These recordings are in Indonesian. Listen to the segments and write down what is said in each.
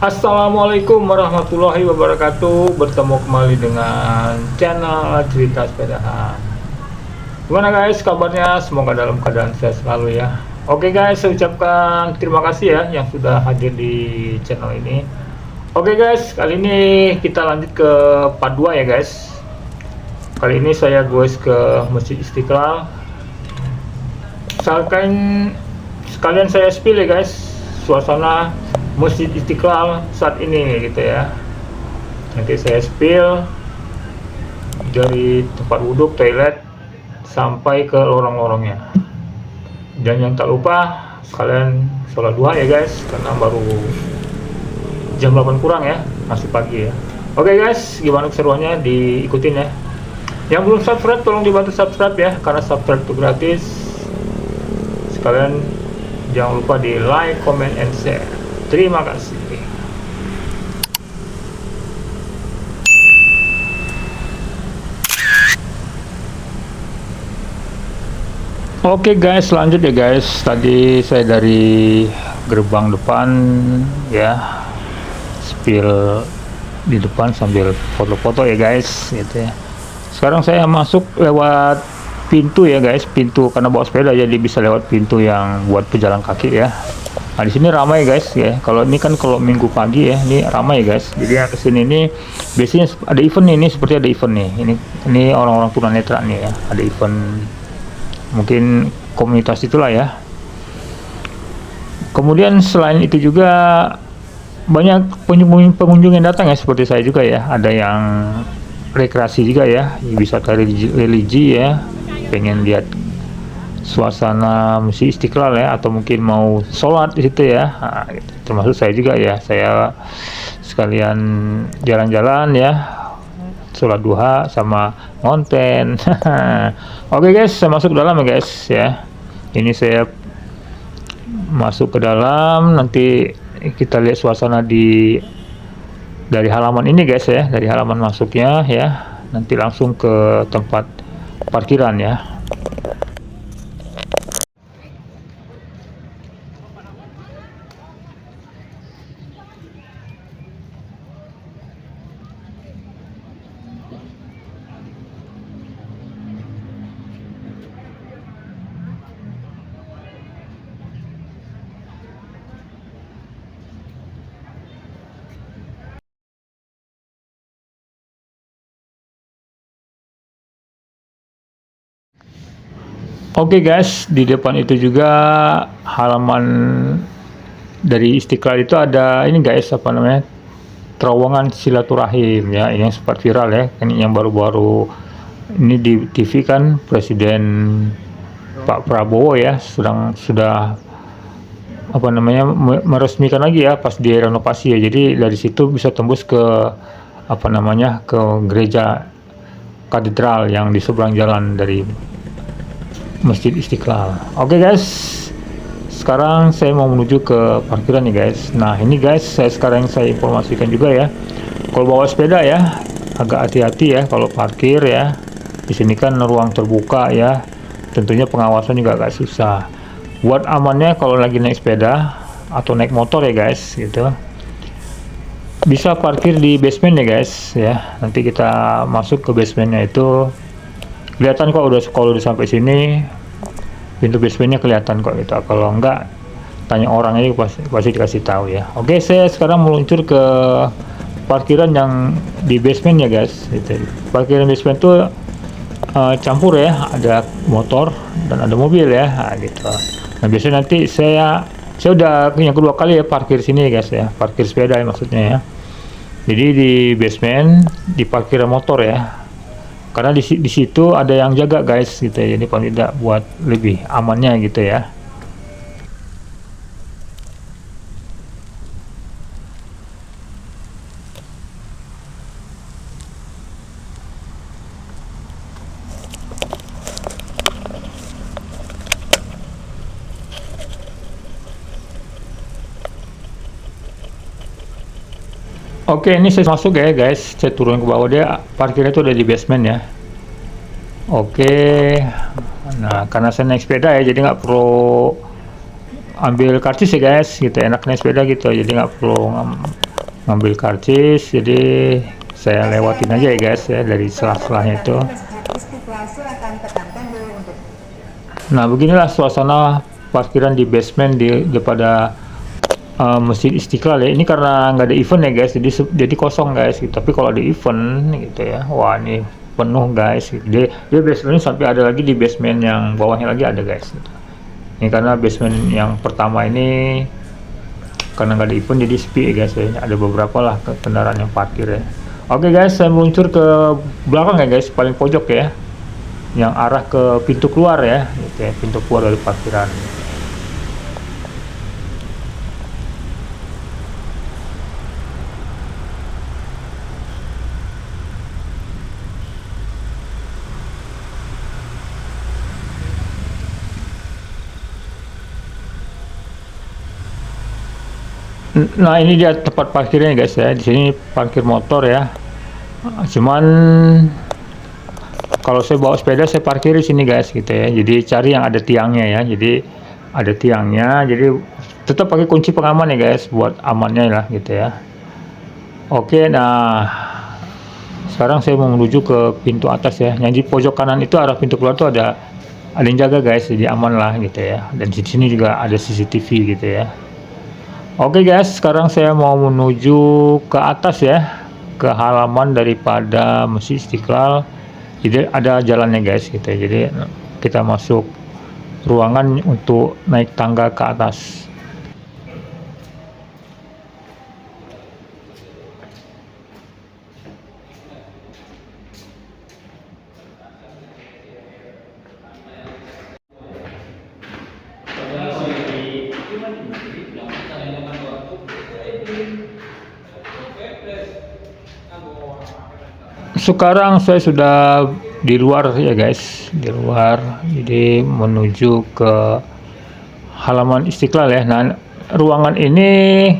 Assalamualaikum warahmatullahi wabarakatuh. Bertemu kembali dengan channel cerita sepedaan. Gimana guys kabarnya? Semoga dalam keadaan sehat selalu ya. Oke guys, saya ucapkan terima kasih ya yang sudah hadir di channel ini. Oke guys, kali ini kita lanjut ke part 2 ya guys. Kali ini saya goes ke Masjid Istiqlal. Sekalian saya spill ya guys, suasana Masjid Istiqlal saat ini gitu ya. Nanti saya spill dari tempat wudhu, toilet sampai ke lorong-lorongnya. Dan yang tak lupa sekalian sholat duha ya guys, karena baru jam 8 kurang ya, masih pagi ya. Oke guys, gimana keseruannya, diikutin ya. Yang belum subscribe tolong dibantu subscribe ya, karena subscribe itu gratis. Sekalian jangan lupa di like, comment, and share. Terima kasih. Oke guys, lanjut ya guys. Tadi saya dari gerbang depan ya, spill di depan sambil foto-foto ya guys, gitu ya. Sekarang saya masuk lewat pintu ya guys, pintu karena bawa sepeda jadi bisa lewat pintu yang buat pejalan kaki ya. Nah di sini ramai guys ya. Kalau ini kan kalau minggu pagi ya, ini ramai guys. Jadi yang kesini ini biasanya ada event ini, seperti ada event nih. Ini orang-orang tunanetra nih ya. Ada event mungkin komunitas itulah ya. Kemudian selain itu juga banyak pengunjung yang datang ya, seperti saya juga ya. Ada yang rekreasi juga ya, wisata religi ya. Pengen lihat suasana Masjid Istiqlal ya, atau mungkin mau sholat di situ ya. Nah, gitu. Termasuk saya juga ya, saya sekalian jalan-jalan ya, sholat duha sama ngonten. Oke guys, saya masuk ke dalam ya guys ya. Ini saya masuk ke dalam, nanti kita lihat suasana dari halaman ini guys ya, dari halaman masuknya ya. Nanti langsung ke tempat parkiran ya. Oke guys, di depan itu juga halaman dari Istiqlal itu ada ini guys, apa namanya, terowongan silaturahim ya. Ini yang sempat viral ya, ini yang baru-baru ini di TV kan, Presiden Pak Prabowo ya sudah apa namanya, meresmikan lagi ya pas direnovasi ya. Jadi dari situ bisa tembus ke apa namanya, ke gereja katedral yang di seberang jalan dari Masjid Istiqlal. Oke guys, sekarang saya mau menuju ke parkiran nih guys. Nah ini guys, sekarang saya informasikan juga ya, kalau bawa sepeda ya agak hati-hati ya kalau parkir ya. Di sini kan ruang terbuka ya, tentunya pengawasan juga agak susah. Buat amannya kalau lagi naik sepeda atau naik motor ya guys gitu, bisa parkir di basement ya guys ya. Nanti kita masuk ke basementnya itu kelihatan kok, kalau udah sampai sini pintu basementnya kelihatan kok gitu. Kalau enggak tanya orang aja, pasti dikasih tahu ya. Oke, saya sekarang meluncur ke parkiran yang di basement ya guys gitu. Parkiran basement tuh campur ya, ada motor dan ada mobil ya. Nah, gitu. Nah biasanya nanti saya udah yang kedua kali ya parkir sini ya guys ya, parkir sepeda ya maksudnya ya. Jadi di basement di parkiran motor ya, karena di situ ada yang jaga guys gitu ya. Jadi paling tidak buat lebih amannya gitu ya. Oke, ini saya masuk ya guys, saya turun ke bawah, dia parkirnya itu ada di basement ya. Oke, nah karena saya naik sepeda ya, jadi nggak perlu ambil karcis ya guys gitu, enak naik sepeda gitu, jadi nggak perlu ngambil karcis, jadi saya lewatin aja ya guys ya dari sela-selanya itu. Nah beginilah suasana parkiran di basement di daripada Masjid Istiqlal ya. Ini karena nggak ada event ya guys, jadi kosong guys gitu. Tapi kalau ada event gitu ya, wah ini penuh guys gitu. Dia basementnya sampai ada lagi di basement yang bawahnya lagi ada guys gitu. Ini karena basement yang pertama ini karena nggak ada event jadi sepi ya guys ya. Ada beberapa lah kendaraan yang parkir ya. Oke guys, saya meluncur ke belakang ya guys, paling pojok ya, yang arah ke pintu keluar ya gitu ya, pintu keluar dari parkiran. Nah ini dia tempat parkirnya guys ya, di sini parkir motor ya. Cuman kalau saya bawa sepeda saya parkir di sini guys gitu ya. Jadi cari yang ada tiangnya ya. Jadi ada tiangnya, jadi tetap pakai kunci pengaman ya guys buat amannya lah gitu ya. Oke, nah sekarang saya mau menuju ke pintu atas ya. Yang di pojok kanan itu arah pintu keluar tuh ada yang jaga guys, jadi aman lah gitu ya. Dan di sini juga ada CCTV gitu ya. Oke guys, sekarang saya mau menuju ke atas ya, ke halaman daripada Masjid Istiqlal. Jadi ada jalannya guys gitu ya. Jadi kita masuk ruangan untuk naik tangga ke atas. Sekarang saya sudah di luar ya guys, di luar. Jadi menuju ke halaman Istiqlal ya. Nah, ruangan ini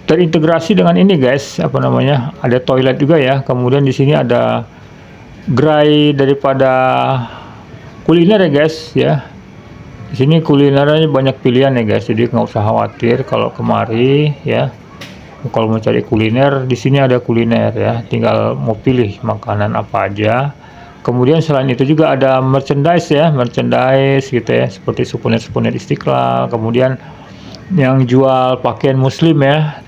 terintegrasi dengan ini guys, apa namanya? Ada toilet juga ya. Kemudian di sini ada gerai daripada kuliner ya guys ya. Di sini kulinernya banyak pilihan ya guys. Jadi nggak usah khawatir kalau kemari ya. Kalau mau cari kuliner, di sini ada kuliner ya, tinggal mau pilih makanan apa aja. Kemudian selain itu juga ada merchandise ya, merchandise gitu ya, seperti souvenir-souvenir Istiqlal. Kemudian yang jual pakaian muslim ya,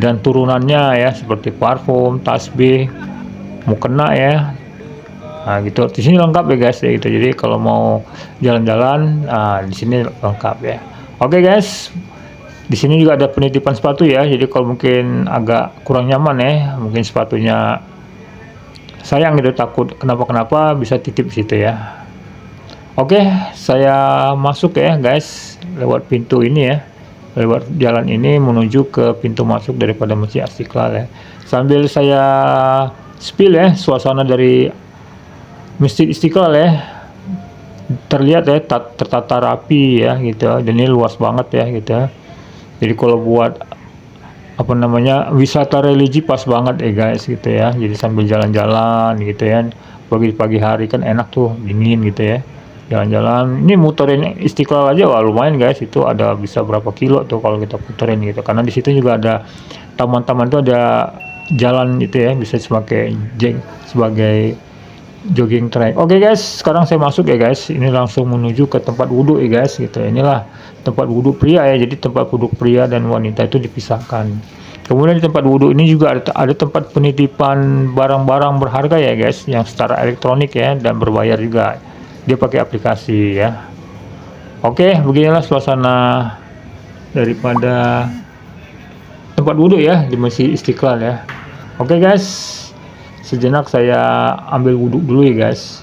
dan turunannya ya, seperti parfum, tasbih, mukena ya. Nah gitu, di sini lengkap ya guys ya gitu. Jadi kalau mau jalan-jalan, nah, di sini lengkap ya. Oke guys, di sini juga ada penitipan sepatu ya. Jadi kalau mungkin agak kurang nyaman ya, mungkin sepatunya sayang gitu, takut kenapa-kenapa, bisa titip di situ ya. Oke, saya masuk ya guys, lewat pintu ini ya. Lewat jalan ini menuju ke pintu masuk daripada Masjid Istiqlal ya. Sambil saya spill ya suasana dari Masjid Istiqlal ya. Terlihat ya tertata rapi ya gitu. Dan ini luas banget ya gitu. Jadi kalau buat apa namanya wisata religi pas banget ya guys gitu ya. Jadi sambil jalan-jalan gitu ya. Pagi-pagi hari kan enak tuh, dingin gitu ya. Jalan-jalan. Ini muterin Istiqlal aja wah lumayan guys. Itu ada bisa berapa kilo tuh kalau kita puterin gitu. Karena di situ juga ada taman-taman tuh, ada jalan gitu ya, bisa sebagai jogging track. Oke guys, sekarang saya masuk ya guys. Ini langsung menuju ke tempat wudhu ya guys gitu. Inilah tempat wudhu pria ya. Jadi tempat wudhu pria dan wanita itu dipisahkan. Kemudian di tempat wudhu ini juga ada tempat penitipan barang-barang berharga ya guys, yang secara elektronik ya, dan berbayar juga. Dia pakai aplikasi ya. Oke, beginilah suasana daripada tempat wudhu ya di Masjid Istiqlal ya. Oke guys, sejenak saya ambil wudhu dulu ya guys.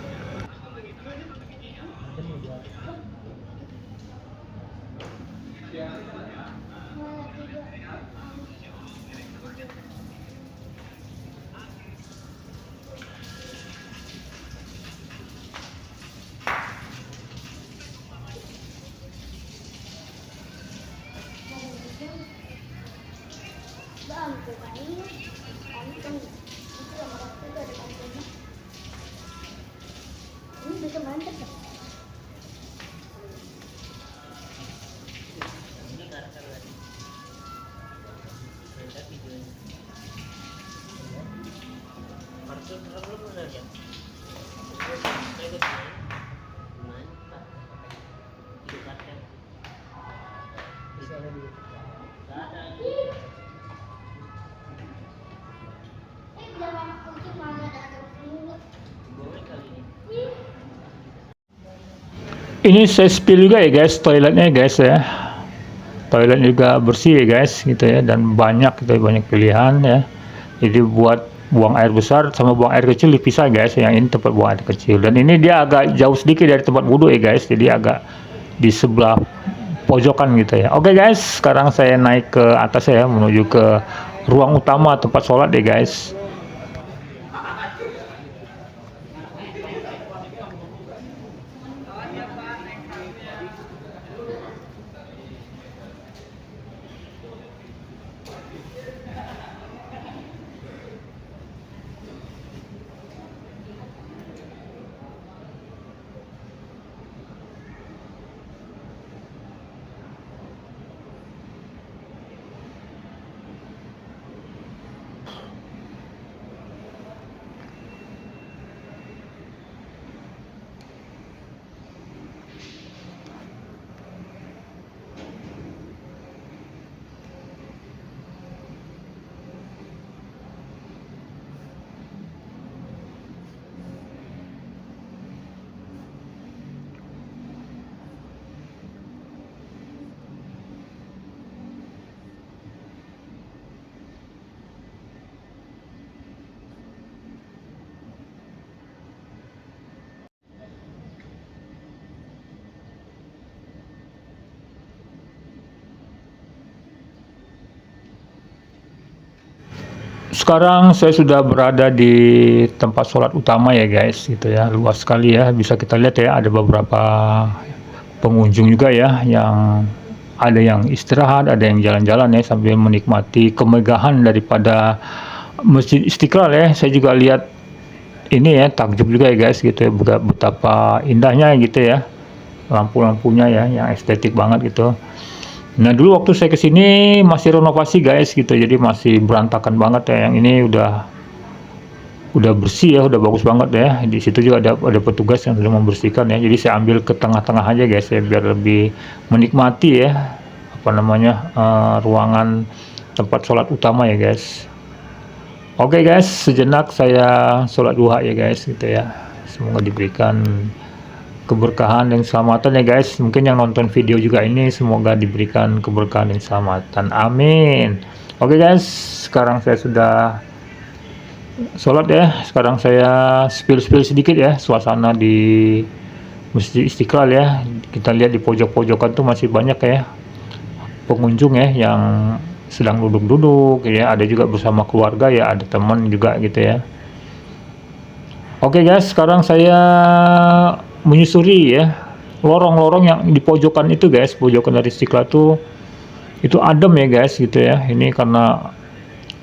Ini saya spill juga ya guys, toiletnya guys ya. Toilet juga bersih ya guys gitu ya, dan banyak gitu ya, banyak pilihan ya. Jadi buat buang air besar sama buang air kecil dipisah guys. Yang ini tempat buang air kecil, dan ini dia agak jauh sedikit dari tempat wudhu ya guys. Jadi agak di sebelah pojokan gitu ya. Oke guys, sekarang saya naik ke atas ya, menuju ke ruang utama tempat sholat deh guys. Sekarang saya sudah berada di tempat sholat utama ya guys, gitu ya, luas sekali ya, bisa kita lihat ya, ada beberapa pengunjung juga ya, yang ada yang istirahat, ada yang jalan-jalan ya, sambil menikmati kemegahan daripada Masjid Istiqlal ya. Saya juga lihat ini ya, takjub juga ya guys, gitu ya, betapa indahnya gitu ya, lampu-lampunya ya, yang estetik banget gitu. Nah dulu waktu saya kesini masih renovasi guys gitu, jadi masih berantakan banget ya. Yang ini udah bersih ya, udah bagus banget ya. Di situ juga ada petugas yang sudah membersihkan ya. Jadi saya ambil ke tengah-tengah aja guys ya, biar lebih menikmati ya, apa namanya, ruangan tempat sholat utama ya guys. Oke guys, sejenak saya sholat duha ya guys gitu ya. Semoga diberikan keberkahan dan keselamatan ya guys. Mungkin yang nonton video juga ini semoga diberikan keberkahan dan keselamatan, amin. Oke guys, sekarang saya sudah sholat ya. Sekarang saya spill sedikit ya suasana di Masjid Istiqlal ya. Kita lihat di pojok-pojokan tuh masih banyak ya pengunjung ya, yang sedang duduk-duduk ya, ada juga bersama keluarga ya, ada teman juga gitu ya. Oke guys, sekarang saya menyusuri ya lorong-lorong yang di pojokan itu guys, pojokan dari Istiqlal tuh itu adem ya guys gitu ya. Ini karena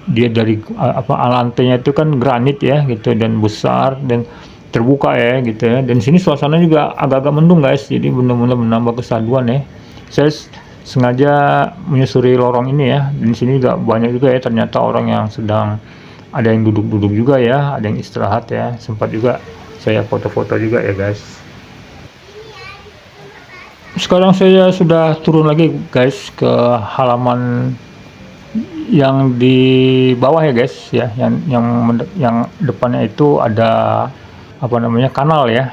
dia dari lantainya itu kan granit ya gitu, dan besar dan terbuka ya gitu ya. Dan sini suasana juga agak-agak mendung guys, jadi benar-benar menambah kesaduan ya. Saya sengaja menyusuri lorong ini ya, dan sini juga banyak juga ya ternyata orang yang sedang, ada yang duduk-duduk juga ya, ada yang istirahat ya. Sempat juga saya foto-foto juga ya guys. Sekarang saya sudah turun lagi guys ke halaman yang di bawah ya guys ya, yang depannya itu ada apa namanya, kanal ya.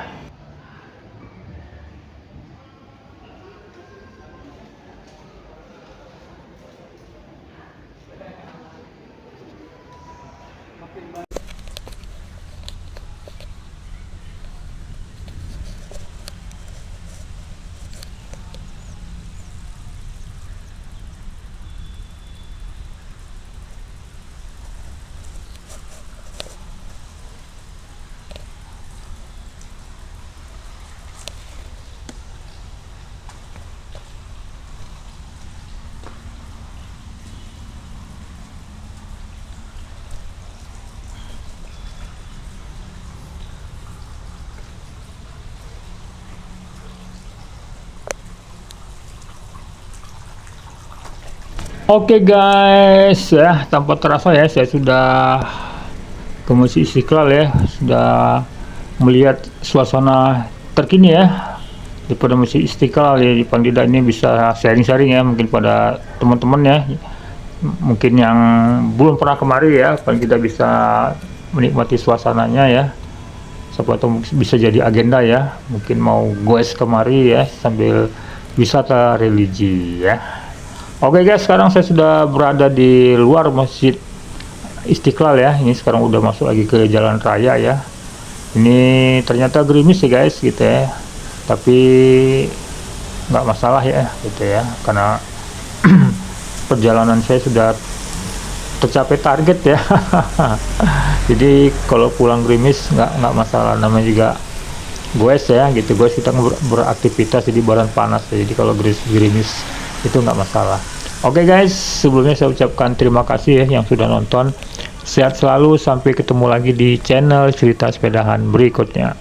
Oke guys ya, tanpa terasa ya saya sudah ke Masjid Istiqlal ya, sudah melihat suasana terkini ya daripada Masjid Istiqlal ya. Di paling tidak ini bisa sharing-sharing ya, mungkin pada teman-teman ya, mungkin yang belum pernah kemari ya, paling tidak bisa menikmati suasananya ya. siapa tahu bisa jadi agenda ya, mungkin mau goes kemari ya sambil wisata religi ya. Oke guys, sekarang saya sudah berada di luar Masjid Istiqlal ya. Ini sekarang udah masuk lagi ke jalan raya ya. Ini ternyata gerimis ya guys gitu ya, tapi nggak masalah ya gitu ya, karena perjalanan saya sudah tercapai target ya. Jadi kalau pulang gerimis nggak masalah, namanya juga goes ya gitu, goes kita beraktivitas jadi badan panas ya. Jadi kalau gerimis itu nggak masalah. Oke guys, sebelumnya saya ucapkan terima kasih ya yang sudah nonton. Sehat selalu, sampai ketemu lagi di channel cerita sepedahan berikutnya.